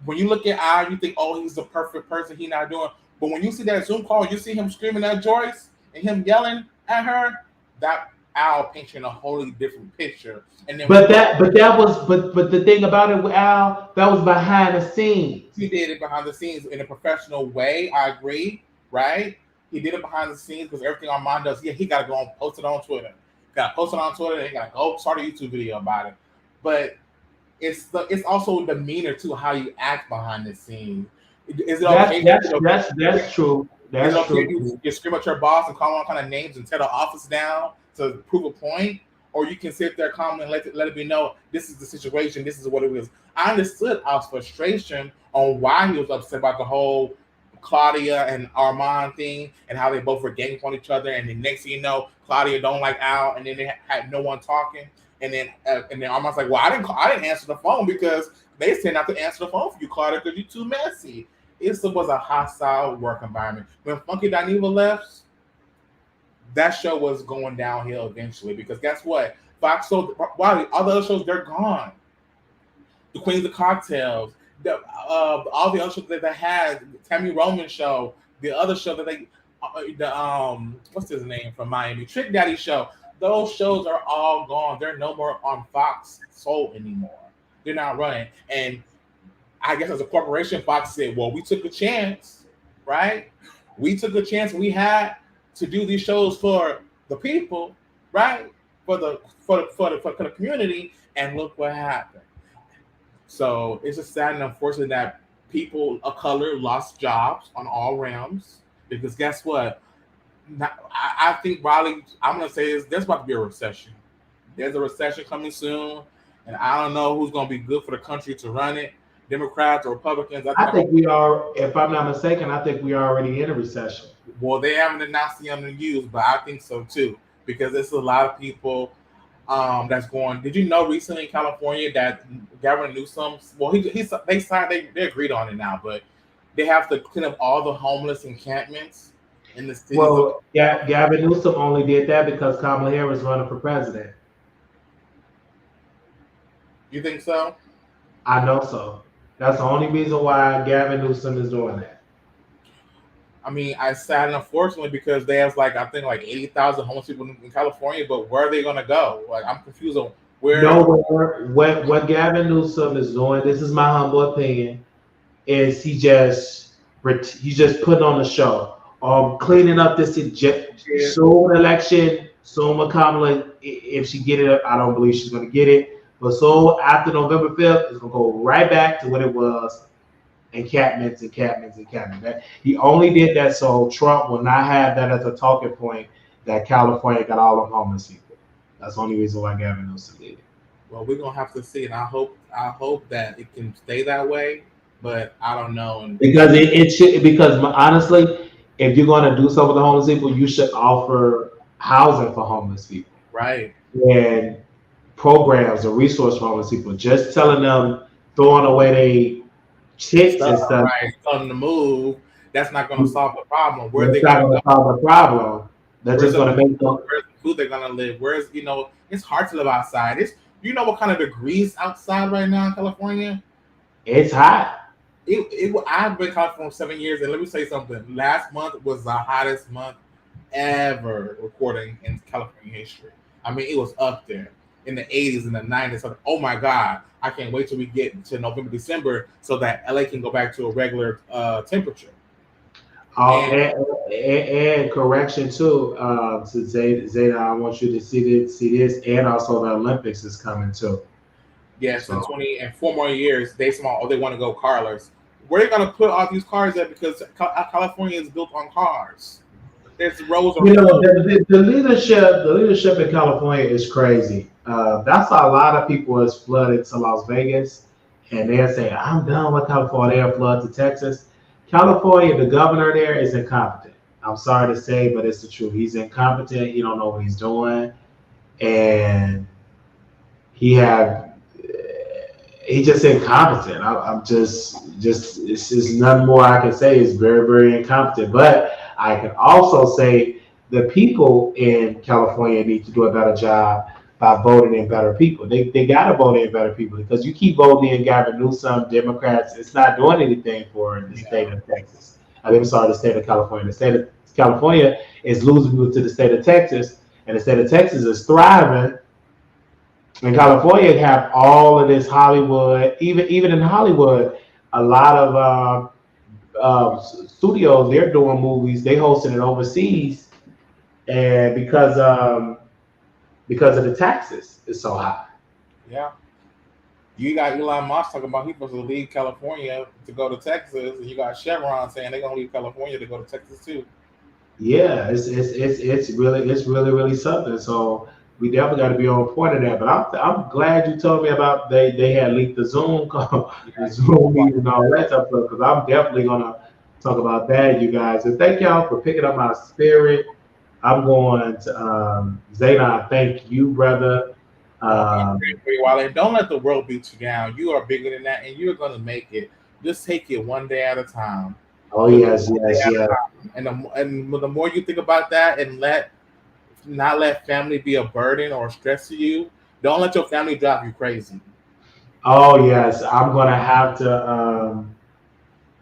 when you look at Al, you think, oh, he's the perfect person. He not doing. But when you see that Zoom call, you see him screaming at Joyce and him yelling at her. That Al paints you in a wholly different picture. And then But the thing about it with Al, that was behind the scenes. he did it behind the scenes in a professional way. I agree, right? He did it behind the scenes because everything Armand does, he got to go and post it on Twitter. Got to post it on Twitter, and he got to go start a YouTube video about it. But it's also demeanor too, how you act behind the scenes. Is it okay? That's true. That's true. You scream at your boss and call all kind of names and tear the office down to prove a point, or you can sit there calmly and let it be know this is the situation. This is what it is. I understood Al's frustration on why he was upset about the whole Claudia and Armand thing and how they both were getting on each other. And the next thing you know, Claudia don't like Al, and then they had no one talking. And then Armand's like, well, I didn't answer the phone because they said not to answer the phone for you, Claudia, because you're too messy. It was a hostile work environment. When Funky Dineva left, that show was going downhill eventually because guess what? Fox sold all the other shows, they're gone. The Queens of Cocktails, all the other shows that they had, the Tammy Roman show, the other show that they, what's his name from Miami, Trick Daddy show. Those shows are all gone. They're no more on Fox Soul anymore. They're not running. And I guess as a corporation, Fox said, well, we took a chance, right? We took a chance. We had to do these shows for the people, right? For the community, and look what happened. So it's just sad and unfortunate that people of color lost jobs on all realms because guess what? I think Wiley, I'm gonna say this: there's about to be a recession. There's a recession coming soon, and I don't know who's gonna be good for the country to run it. Democrats or Republicans. I think we are, if I'm not mistaken, I think we are already in a recession. Well, they haven't announced it on the news, but I think so too, because there's a lot of people that's going. Did you know recently in California that Gavin Newsom? Well, they agreed on it now, but they have to clean up all the homeless encampments in the city. Well, Gavin Newsom only did that because Kamala Harris running for president. You think so? I know so. That's the only reason why Gavin Newsom is doing that. I mean, I sad and unfortunately because there's I think 80,000 homeless people in California, but where are they gonna go? I'm confused on where. Nowhere. What Gavin Newsom is doing, this is my humble opinion, is he's just putting on the show. Cleaning up this soon election, soon with Kamala, if she get it, I don't believe she's gonna get it. But so after November 5th, it's gonna go right back to what it was. Encampments. He only did that so Trump will not have that as a talking point that California got all of homeless people. That's the only reason why Gavin Newsom did it. Well, we're gonna have to see, and I hope that it can stay that way. But I don't know. Because it should. Because honestly, if you're gonna do something with the homeless people, you should offer housing for homeless people, right? And programs or resource for homeless people. Just telling them throwing away they chicks and stuff, right? Telling them to move. That's not going to solve the problem. Where they going to solve the problem? They're just going to make them. Where's the food they're going to live? Where's it's hard to live outside. What kind of degrees outside right now in California? It's hot. I've been in California for 7 years, and let me say something. Last month was the hottest month ever recording in California history. I mean, it was up there in the 80s and the 90s. Oh my God, I can't wait till we get to November, December so that LA can go back to a regular temperature. And correction too, to Zayda, I want you to see this, and also the Olympics is coming too. Yes, so. In 4 more years, they want to go carless. Where are they going to put all these cars at? Because California is built on cars. There's roads. The leadership in California is crazy. That's why a lot of people has flooded to Las Vegas, and they'll say, I'm done with California, they'll flood to Texas. California, the governor there is incompetent. I'm sorry to say, but it's the truth. He's incompetent. He don't know what he's doing, and he have he's just incompetent. I'm just it's just nothing more I can say. It's very, very incompetent. But I can also say the people in California need to do a better job by voting in better people. They got to vote in better people, because you keep voting in Gavin Newsom, Democrats, it's not doing anything for the state of Texas. I'm sorry, the state of California. The state of California is losing people to the state of Texas, and the state of Texas is thriving. And California have all of this Hollywood, even in Hollywood, a lot of studios, they're doing movies, they hosting it overseas, and because of the taxes is so high. Yeah. You got Elon Musk talking about he's supposed to leave California to go to Texas, and you got Chevron saying they're gonna leave California to go to Texas too. Yeah, it's really something. So we definitely got to be on point of that. But I'm glad you told me about they had leaked the Zoom call, the Zoom meeting and all that stuff, because I'm definitely gonna talk about that, you guys. And thank y'all for picking up my spirit. I'm going to Zaydan, thank you, brother. Wiley, don't let the world beat you down. You are bigger than that, and you're gonna make it. Just take it one day at a time. Oh yes. And the more you think about that, and not let family be a burden or stress to you. Don't let your family drive you crazy. Oh yes, I'm gonna have to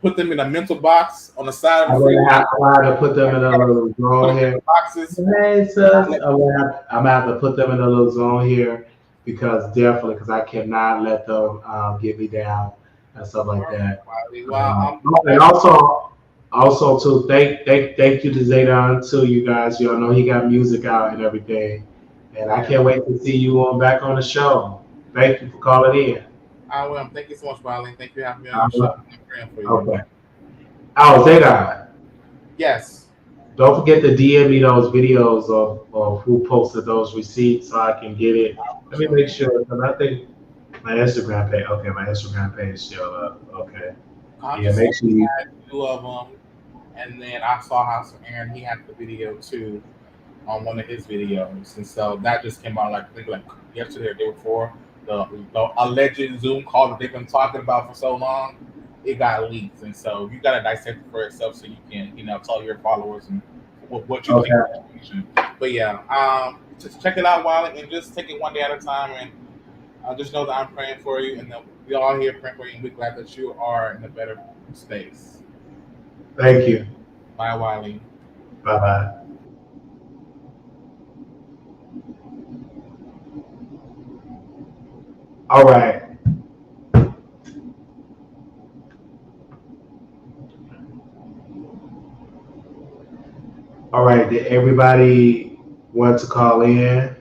put them in a mental box on the side of the freeway. I'm gonna have to put them in a little zone here. Boxes. Hey, I'm gonna have to put them in a little zone here, because I cannot let them get me down and stuff like that. Wow. And also too, thank you to Zaydan too, you guys. Y'all know he got music out and everything, and I can't wait to see you back on the show. Thank you for calling in. I will. Thank you so much, Wiley. Thank you for having me on the show. I'm praying for you. Okay. Oh, Zaydan. Yes. Don't forget to DM me those videos of who posted those receipts so I can get it. Let me make sure, because I think my Instagram page. Okay, my Instagram page still up. Okay. Yeah, make sure you had 2 of them, and then I saw how Aaron, he had the video too on one of his videos, and so that just came out like yesterday or the day before. The alleged Zoom call that they've been talking about for so long, it got leaked, and so you got to dissect it for yourself so you can tell your followers and what you think. But yeah, just check it out, Wiley, and just take it one day at a time, and just know that I'm praying for you, and that we all here praying for you, and we're glad that you are in a better space. Thank you. Bye, Wiley. Bye. All right. All right. Did everybody want to call in?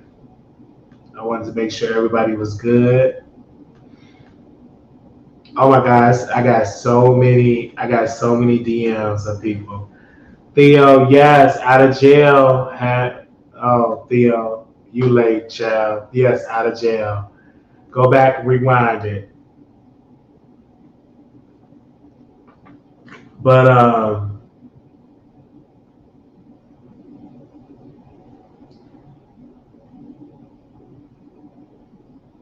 I wanted to make sure everybody was good. Oh my gosh, I got so many DMs of people. Theo, yes, out of jail. Theo, you late, child. Yes, out of jail. Go back, rewind it. But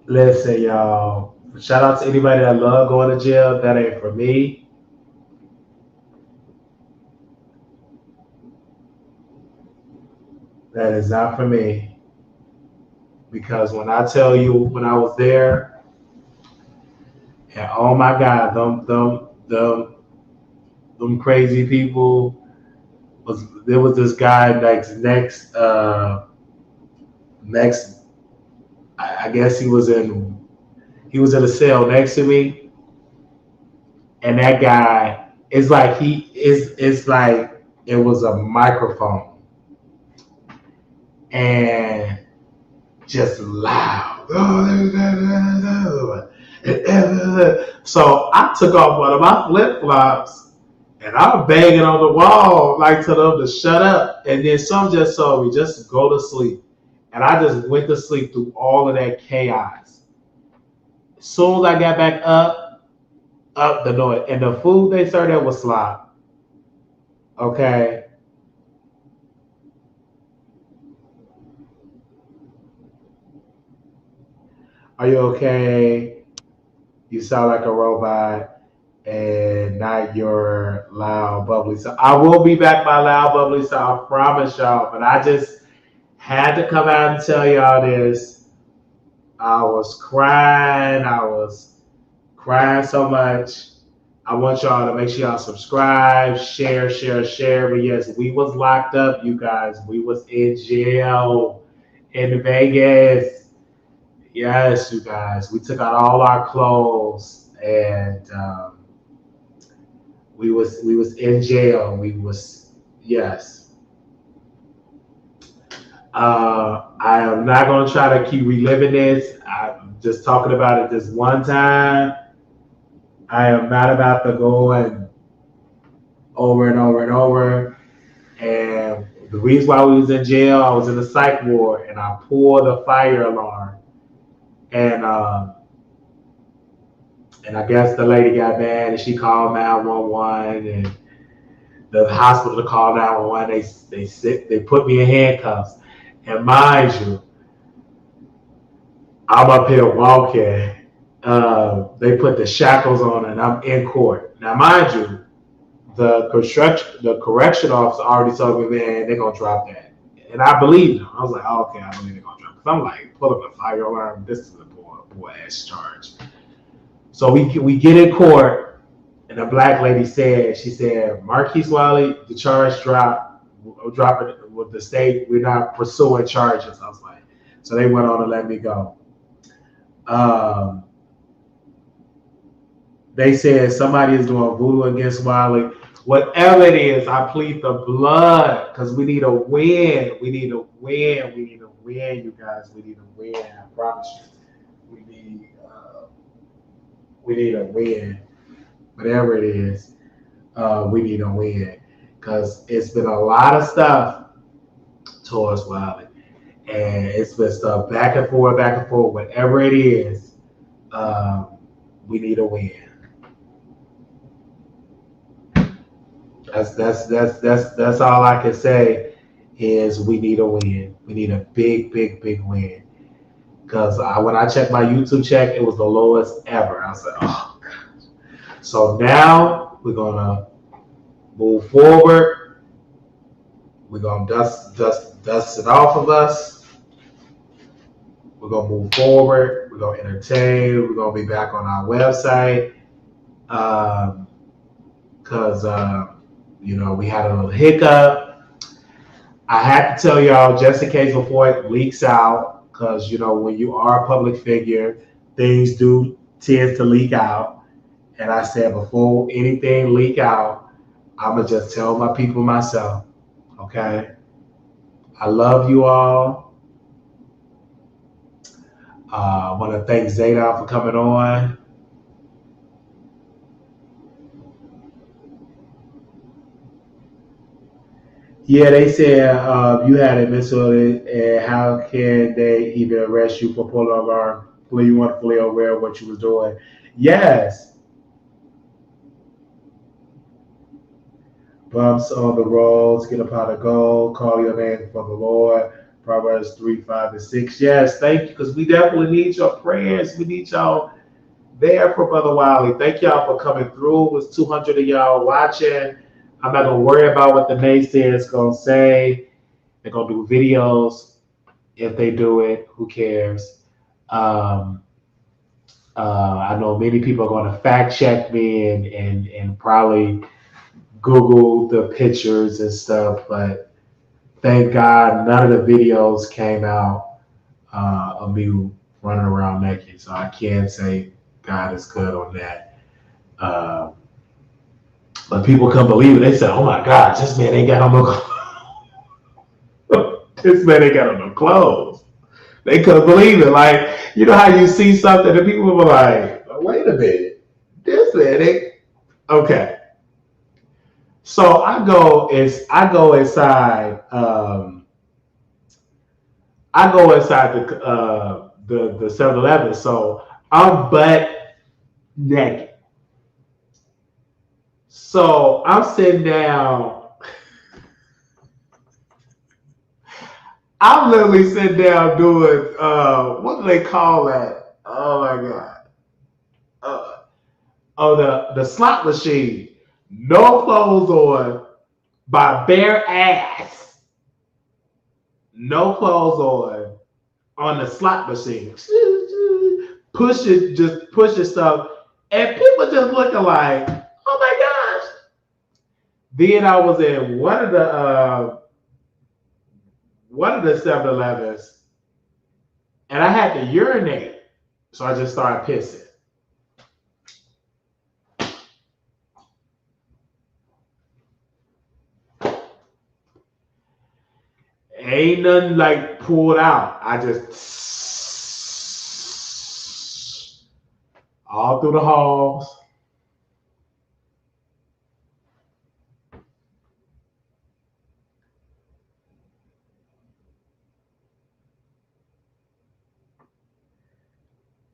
listen, y'all. Shout out to anybody that love going to jail. That ain't for me. That is not for me. Because when I tell you, when I was there, and oh my God, them crazy people. There was this guy next. I guess he was in a cell next to me, and that guy is like it's like it was a microphone and just loud. So I took off one of my flip flops and I'm banging on the wall like to them to shut up, and then some just told me just go to sleep, and I just went to sleep through all of that chaos. As soon as I got back up, up the north. And the food they served there was slop. Okay. Are you okay? You sound like a robot and not your loud, bubbly self. I will be back my loud, bubbly self. I promise y'all. But I just had to come out and tell y'all this. I was crying. I was crying so much. I want y'all to make sure y'all subscribe, share. But yes, we was locked up, you guys. We was in jail in Vegas. Yes, you guys. We took out all our clothes and we was in jail. We was yes. I am not gonna try to keep reliving this. I'm just talking about it this one time. I am not about to go and over and over and over. And the reason why we was in jail, I was in the psych ward, and I pulled the fire alarm, and I guess the lady got mad, and she called 911, and the hospital called 911. They put me in handcuffs, and mind you, I'm up here walking. They put the shackles on, and I'm in court. Now, mind you, the correction officer already told me, man, they're gonna drop that, and I believed him. I was like, oh, okay, I believe they're gonna drop it. Cause I'm like, pull up a fire alarm. This is a boy ass charge. So we get in court, and the black lady said, she said, Marquise Wiley, the charge dropped. We'll drop it with the state. We're not pursuing charges. I was like, so they went on to let me go. They said somebody is doing voodoo against Wiley. Whatever it is, I plead the blood because we need a win. We need a win. We need a win, you guys. We need a win. I promise you. We need a win. Whatever it is, we need a win because it's been a lot of stuff towards Wiley, and it's been stuff back and forth. Whatever it is, we need a win. That's all I can say is we need a win. We need a big win. Because when I checked my YouTube check, it was the lowest ever. I was like, oh gosh. So now we're gonna move forward. We're gonna dust it off of us. We're gonna move forward. We're gonna entertain. We're gonna be back on our website. Because we had a little hiccup. I had to tell y'all just in case before it leaks out, because when you are a public figure, things do tend to leak out. And I said before anything leak out, I'm gonna just tell my people myself. Okay, I love you all. I want to thank Zadon for coming on. Yeah, they said you had a mental, and how can they even arrest you for pulling alarm? You weren't fully aware of what you was doing. Yes. Bumps on the roads, get a pot of gold, call your name for the Lord. Proverbs 3, 5, and 6. Yes, thank you, because we definitely need your prayers. We need y'all there for Brother Wiley. Thank y'all for coming through. It was 200 of y'all watching. I'm not going to worry about what the naysayers going to say. They're going to do videos. If they do it, who cares? I know many people are going to fact check me and probably Google the pictures and stuff, but thank God none of the videos came out of me running around naked. So I can't say God is good on that. But people couldn't believe it. They said, oh my God, this man ain't got on no clothes. This man ain't got on no clothes. They couldn't believe it. Like, you know how you see something and people were like, oh, wait a minute. This man ain't. Okay. So I go inside the 7-Eleven. So I'm butt naked. So I'm sitting down. I'm literally sitting down doing what do they call that? Oh my god. Oh, the slot machine. No clothes on, by bare ass. No clothes on the slot machine. Just pushing stuff. And people just looking like, oh my gosh. Then I was in one of the 7-Elevens, and I had to urinate. So I just started pissing. Ain't nothing like pulled out. I just all through the halls.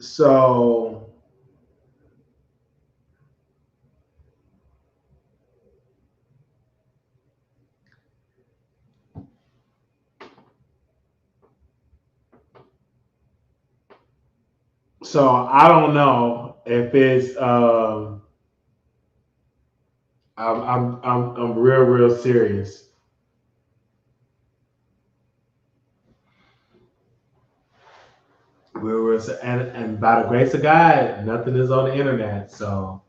So I don't know if it's I'm real serious. And by the grace of God, nothing is on the internet. So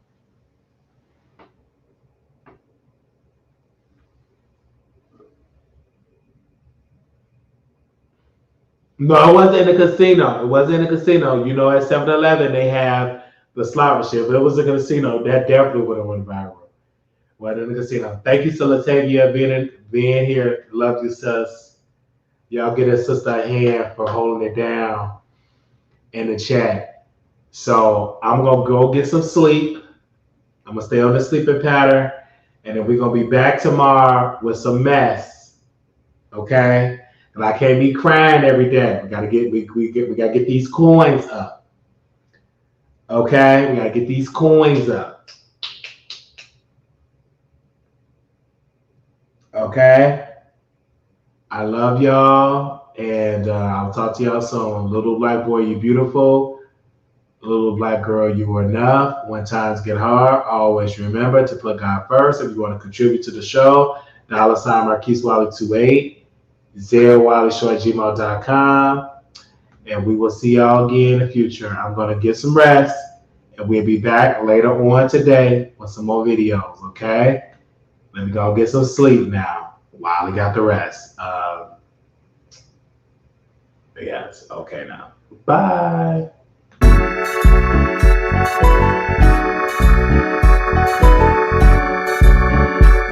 no, it wasn't in a casino. It wasn't in a casino. You know, at 7-Eleven they have the slot machine. If it was a casino, that definitely would have went viral. Wasn't in a casino. Thank you, Latavia, being here. Love you, sis. Y'all get a sister a hand for holding it down in the chat. So I'm gonna go get some sleep. I'm gonna stay on the sleeping pattern, and then we're gonna be back tomorrow with some mess. Okay? And I can't be crying every day. We gotta get these coins up. Okay? We gotta get these coins up. Okay? I love y'all, and I'll talk to y'all soon. Little black boy, you beautiful. Little black girl, you are enough. When times get hard, always remember to put God first. If you want to contribute to the show, $ Marquise Wiley 28, WileyShow@gmail.com. And we will see y'all again in the future. I'm going to get some rest, and we'll be back later on today with some more videos, okay? Let me go get some sleep now. Wiley got the rest. Yes, okay now. Bye.